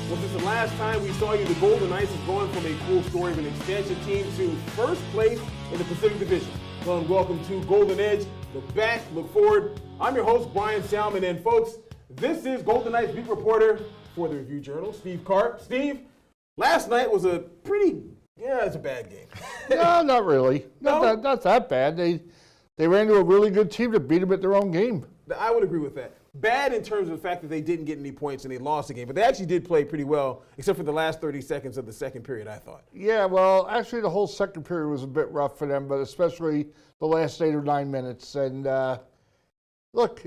Well, since the last time we saw you, the Golden Knights is going from a cool story of an expansion team to first place in the Pacific Division. Well, and welcome to Golden Edge. Look back, look forward. I'm your host, Brian Salmon, and folks, this is Golden Knights beat reporter for the Review Journal, Steve Karp. Steve, last night was a pretty, it's a bad game. No, not really. No? Not that bad. They ran into a really good team to beat them at their own game. I would agree with that. Bad in terms of the fact that they didn't get any points and they lost the game, but they actually did play pretty well, except for the last 30 seconds of the second period, I thought. Yeah, well, actually the whole second period was a bit rough for them, but especially the last 8 or 9 minutes. And look,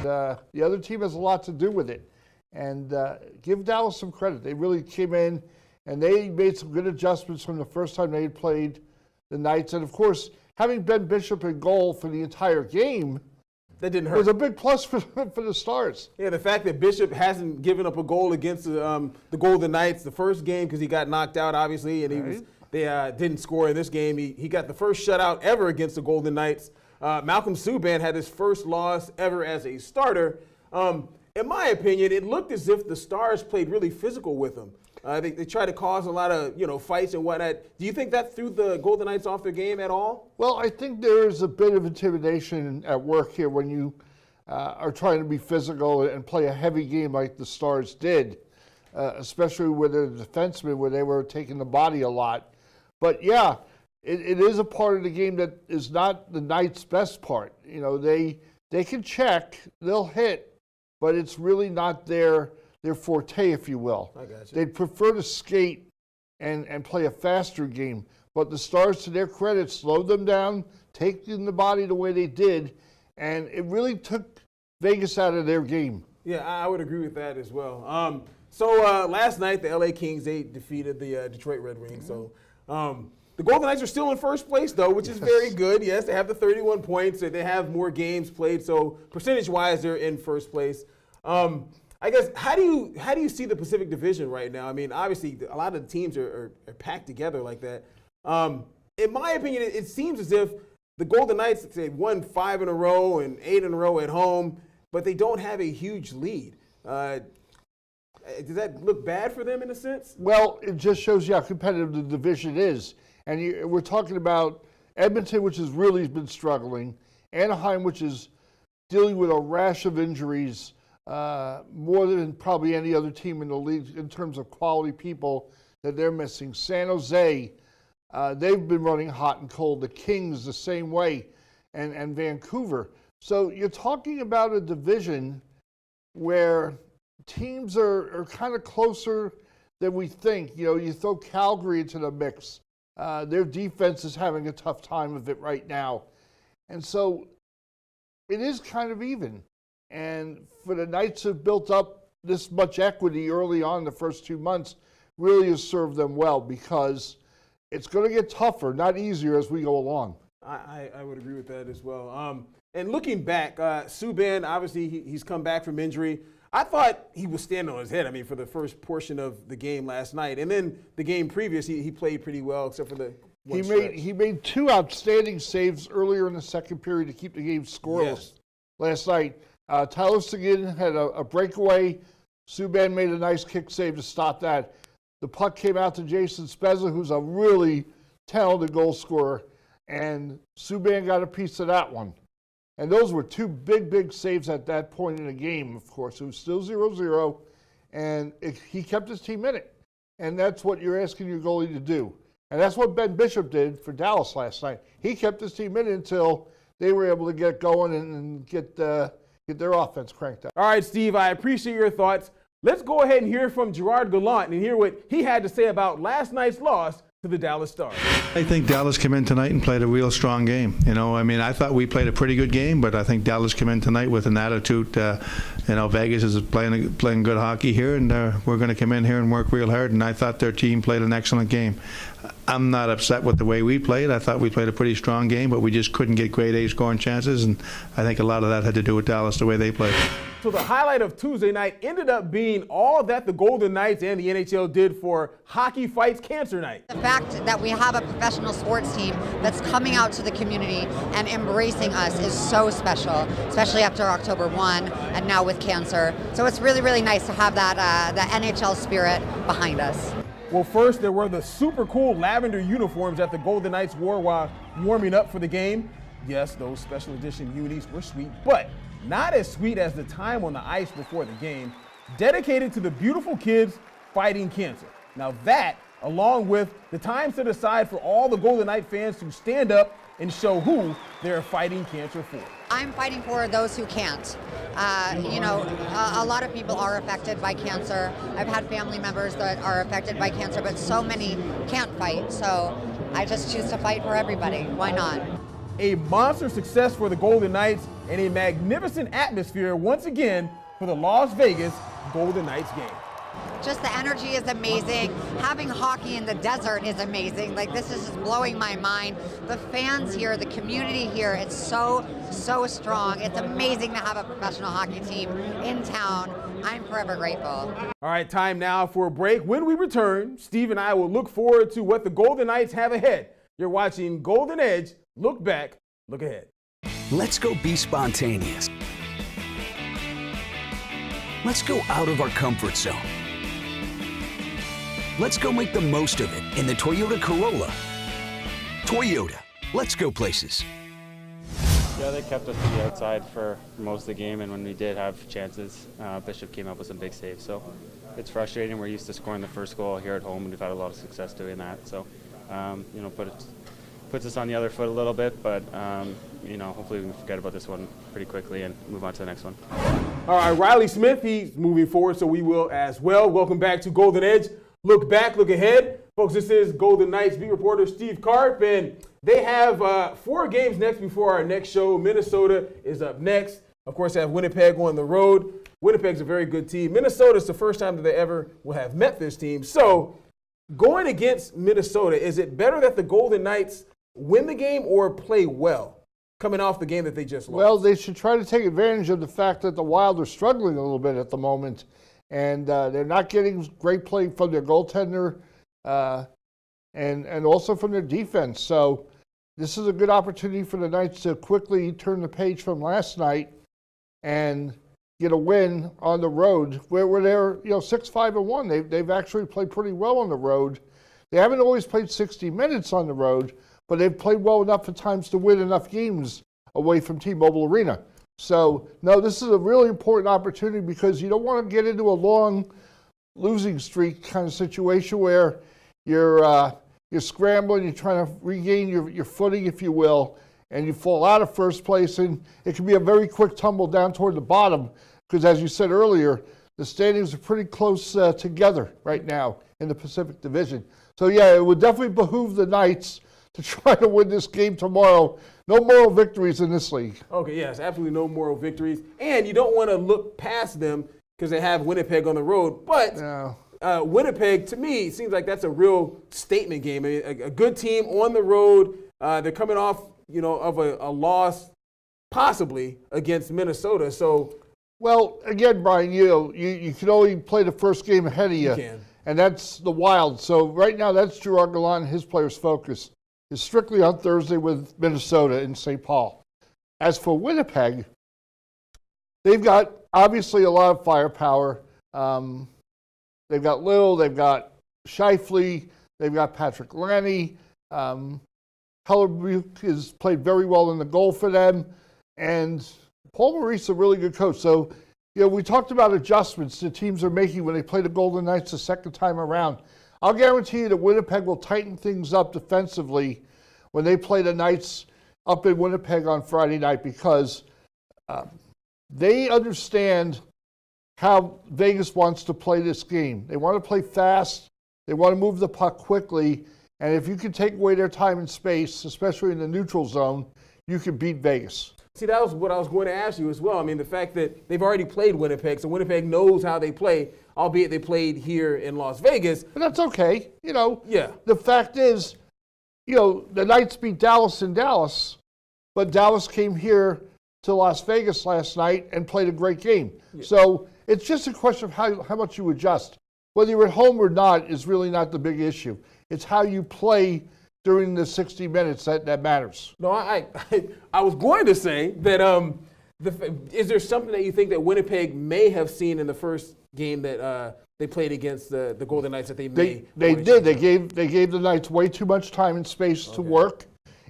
the other team has a lot to do with it. And give Dallas some credit. They really came in and they made some good adjustments from the first time they had played the Knights. And of course, having Ben Bishop in goal for the entire game, that didn't hurt. was a big plus for the Stars. Yeah, the fact that Bishop hasn't given up a goal against the Golden Knights the first game because he got knocked out, obviously, and they didn't score in this game. He got the first shutout ever against the Golden Knights. Malcolm Subban had his first loss ever as a starter. In my opinion, it looked as if the Stars played really physical with him. They tried to cause a lot of fights and whatnot. Do you think that threw the Golden Knights off their game at all? Well, I think there's a bit of intimidation at work here when you are trying to be physical and play a heavy game like the Stars did, especially with the defensemen where they were taking the body a lot. But yeah, it is a part of the game that is not the Knights' best part. They can check, they'll hit, but it's really not their forte, if you will. I got you. They'd prefer to skate and play a faster game. But the Stars, to their credit, slowed them down, taking the body the way they did, and it really took Vegas out of their game. Yeah, I would agree with that as well. So last night, the LA Kings, they defeated the Detroit Red Wings. So the Golden Knights are still in first place, though, which is very good. Yes, they have the 31 points. They have more games played. So percentage-wise, they're in first place. I guess, how do you see the Pacific Division right now? I mean, obviously, a lot of the teams are packed together like that. In my opinion, it seems as if the Golden Knights, they won 5 in a row and 8 in a row at home, but they don't have a huge lead. Does that look bad for them in a sense? Well, it just shows you how competitive the division is. And we're talking about Edmonton, which has really been struggling, Anaheim, which is dealing with a rash of injuries, more than probably any other team in the league in terms of quality people that they're missing. San Jose, they've been running hot and cold. The Kings the same way, and Vancouver. So you're talking about a division where teams are kind of closer than we think. You throw Calgary into the mix. Their defense is having a tough time of it right now. And so it is kind of even. And for the Knights to have built up this much equity early on the first 2 months really has served them well because it's going to get tougher, not easier as we go along. I would agree with that as well. And looking back, Subban, obviously he's come back from injury. I thought he was standing on his head, for the first portion of the game last night. And then the game previous, he played pretty well except for the one stretch. He made 2 outstanding saves earlier in the second period to keep the game scoreless last night. Tyler Seguin had a breakaway. Subban made a nice kick save to stop that. The puck came out to Jason Spezza, who's a really talented goal scorer, and Subban got a piece of that one. And those were 2 big saves at that point in the game, of course. It was still 0-0, and he kept his team in it. And that's what you're asking your goalie to do. And that's what Ben Bishop did for Dallas last night. He kept his team in it until they were able to get going and get their offense cranked up. All right, Steve, I appreciate your thoughts. Let's go ahead and hear from Gerard Gallant and hear what he had to say about last night's loss to the Dallas Stars. I think Dallas came in tonight and played a real strong game. I thought we played a pretty good game, but I think Dallas came in tonight with an attitude. Vegas is playing good hockey here, and we're going to come in here and work real hard, and I thought their team played an excellent game. I'm not upset with the way we played. I thought we played a pretty strong game, but we just couldn't get grade A scoring chances, and I think a lot of that had to do with Dallas, the way they played. So the highlight of Tuesday night ended up being all that the Golden Knights and the NHL did for Hockey Fights Cancer Night. The fact that we have a professional sports team that's coming out to the community and embracing us is so special, especially after October 1 and now with cancer. So it's really, really nice to have that the NHL spirit behind us. Well, first there were the super cool lavender uniforms that the Golden Knights wore while warming up for the game. Yes, those special edition unis were sweet, but not as sweet as the time on the ice before the game, dedicated to the beautiful kids fighting cancer. Now that, along with the time set aside for all the Golden Knight fans to stand up and show who they're fighting cancer for. I'm fighting for those who can't. A lot of people are affected by cancer. I've had family members that are affected by cancer, but so many can't fight. So I just choose to fight for everybody. Why not? A monster success for the Golden Knights and a magnificent atmosphere once again for the Las Vegas Golden Knights game. Just the energy is amazing. Having hockey in the desert is amazing. Like, this is just blowing my mind. The fans here, the community here, it's so strong. It's amazing to have a professional hockey team in town. I'm forever grateful. All right, time now for a break. When we return, Steve and I will look forward to what the Golden Knights have ahead. You're watching Golden Edge. Look back, look ahead. Let's go be spontaneous. Let's go out of our comfort zone. Let's go make the most of it in the Toyota Corolla. Toyota, let's go places. Yeah, they kept us to the outside for most of the game, and when we did have chances, Bishop came up with some big saves. So it's frustrating. We're used to scoring the first goal here at home, and we've had a lot of success doing that. So, puts us on the other foot a little bit, but hopefully we can forget about this one pretty quickly and move on to the next one. All right, Riley Smith, he's moving forward, so we will as well. Welcome back to Golden Edge. Look back, look ahead. Folks, this is Golden Knights beat reporter Steve Karp, and they have 4 games next before our next show. Minnesota is up next. Of course, they have Winnipeg on the road. Winnipeg's a very good team. Minnesota's the first time that they ever will have met this team. So, going against Minnesota, is it better that the Golden Knights win the game or play well, coming off the game that they just lost? Well, they should try to take advantage of the fact that the Wild are struggling a little bit at the moment, and they're not getting great play from their goaltender and also from their defense. So this is a good opportunity for the Knights to quickly turn the page from last night and get a win on the road where they're 6-5-1. They've actually played pretty well on the road. They haven't always played 60 minutes on the road, but they've played well enough at times to win enough games away from T-Mobile Arena. So, no, this is a really important opportunity because you don't want to get into a long losing streak kind of situation where you're scrambling, you're trying to regain your footing, if you will, and you fall out of first place, and it can be a very quick tumble down toward the bottom because, as you said earlier, the standings are pretty close together right now in the Pacific Division. So, yeah, it would definitely behoove the Knights to try to win this game tomorrow. No moral victories in this league. Okay, yes, absolutely no moral victories. And you don't want to look past them because they have Winnipeg on the road. But No. Winnipeg, to me, seems like that's a real statement game. A good team on the road. They're coming off, of a loss possibly against Minnesota. So, well, again, Brian, you can only play the first game ahead of you. can. And that's the Wild. So right now, that's Gerard Gallant and his players' focus is strictly on Thursday with Minnesota in St. Paul. As for Winnipeg, they've got obviously a lot of firepower. They've got Lill, they've got Scheifele, they've got Patrick Lanny. Hellebuck has played very well in the goal for them. And Paul Maurice is a really good coach. So, we talked about adjustments the teams are making when they play the Golden Knights the second time around. I'll guarantee you that Winnipeg will tighten things up defensively when they play the Knights up in Winnipeg on Friday night because they understand how Vegas wants to play this game. They want to play fast. They want to move the puck quickly. And if you can take away their time and space, especially in the neutral zone, you can beat Vegas. See, that was what I was going to ask you as well. I mean, the fact that they've already played Winnipeg, so Winnipeg knows how they play, albeit they played here in Las Vegas. But that's okay. Yeah. The fact is, the Knights beat Dallas in Dallas, but Dallas came here to Las Vegas last night and played a great game. So it's just a question of how much you adjust. Whether you're at home or not is really not the big issue. It's how you play during the 60 minutes that matters. No, I was going to say that is there something that you think that Winnipeg may have seen in the first game that they played against the Golden Knights that they did. They gave the Knights way too much time and space to work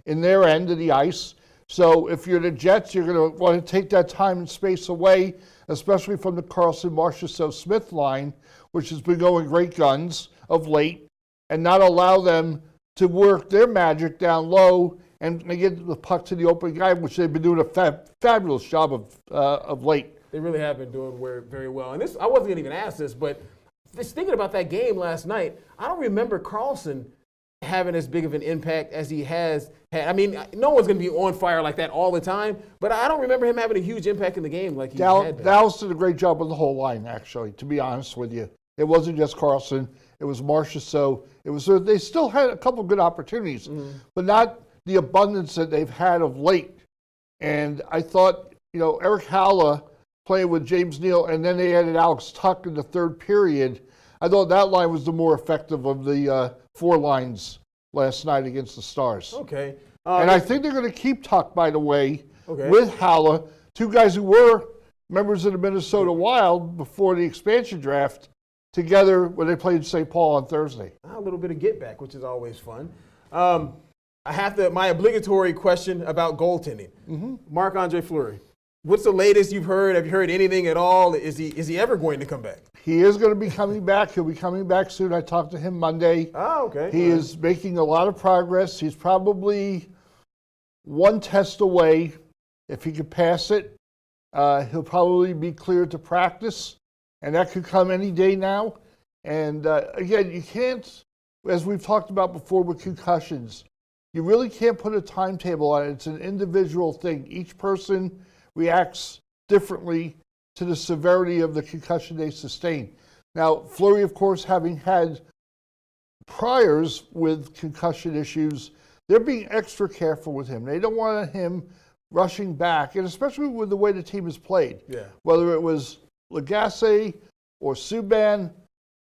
in their end of the ice. So if you're the Jets, you're going to want to take that time and space away, especially from the Carlson, Marchessault, Smith line, which has been going great guns of late, and not allow them to work their magic down low and get the puck to the open guy, which they've been doing a fabulous job of late. They really have been doing very well. And this, I wasn't going to even ask this, but just thinking about that game last night, I don't remember Carlson having as big of an impact as he has had. I mean, no one's going to be on fire like that all the time, but I don't remember him having a huge impact in the game like he had been. Dallas did a great job with the whole line, actually, to be honest with you. It wasn't just Carlson. It was Marchessault. They still had a couple good opportunities, but not the abundance that they've had of late. And I thought, Eric Haula playing with James Neal, and then they added Alex Tuck in the third period. I thought that line was the more effective of the four lines last night against the Stars. Okay. And I think they're going to keep Tuck, by the way, with Haula, two guys who were members of the Minnesota Wild before the expansion draft, together when they played St. Paul on Thursday. A little bit of get back, which is always fun. I have my obligatory question about goaltending. Marc-Andre Fleury, what's the latest you've heard? Have you heard anything at all? Is he ever going to come back? He is going to be coming back. He'll be coming back soon. I talked to him Monday. Oh, okay. He is making a lot of progress. He's probably one test away. If he could pass it, he'll probably be cleared to practice. And that could come any day now. And again, you can't, as we've talked about before with concussions, you really can't put a timetable on it. It's an individual thing. Each person reacts differently to the severity of the concussion they sustain. Now, Fleury, of course, having had priors with concussion issues, they're being extra careful with him. They don't want him rushing back, and especially with the way the team has played. Yeah. Whether it was Lagasse or Subban,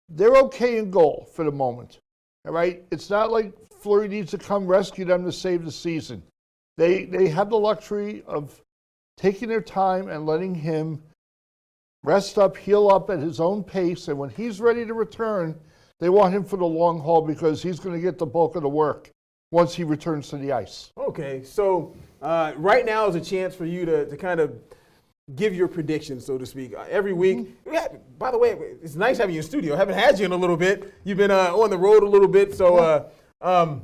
they're okay in goal for the moment. All right? It's not like Fleury needs to come rescue them to save the season. They have the luxury of taking their time and letting him rest up, heal up at his own pace, and when he's ready to return, they want him for the long haul because he's going to get the bulk of the work once he returns to the ice. Okay, so right now is a chance for you to kind of give your predictions, so to speak. Every week, by the way, it's nice having you in studio. I haven't had you in a little bit. You've been on the road a little bit. So the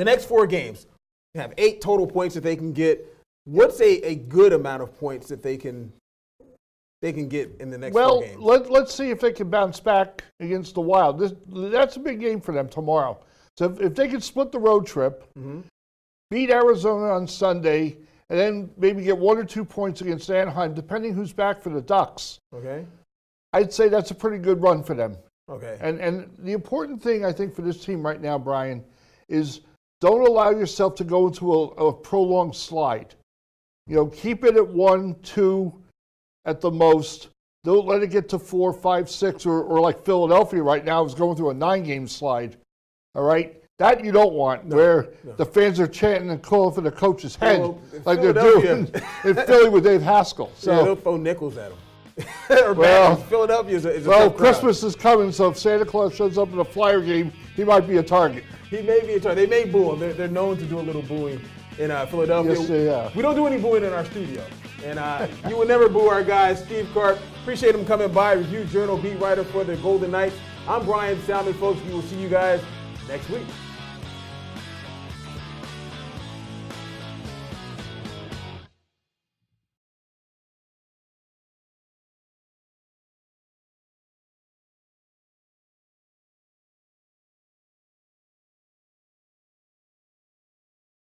next 4 games, you have 8 total points that they can get. What's a good amount of points that they can get in the next 4 games? Well, let's see if they can bounce back against the Wild. That's a big game for them tomorrow. So if they can split the road trip, beat Arizona on Sunday, and then maybe get 1 or 2 points against Anaheim, depending who's back for the Ducks. Okay. I'd say that's a pretty good run for them. Okay. And the important thing, I think, for this team right now, Brian, is don't allow yourself to go into a prolonged slide. Keep it at 1, 2 at the most. Don't let it get to 4, 5, 6, or like Philadelphia right now is going through a 9-game slide. All right? That you don't want, where the fans are chanting and calling for the coach's head like they're doing in Philly with Dave Haskell. So they'll throw nickels at him. Philadelphia is a tough crowd. Christmas is coming, so if Santa Claus shows up in a Flyer game, he might be a target. He may be a target. They may boo him. They're known to do a little booing in Philadelphia. Yes, they are. We don't do any booing in our studio. And you will never boo our guy, Steve Karp. Appreciate him coming by, Review Journal beat writer for the Golden Knights. I'm Brian Salmon, folks. We will see you guys next week.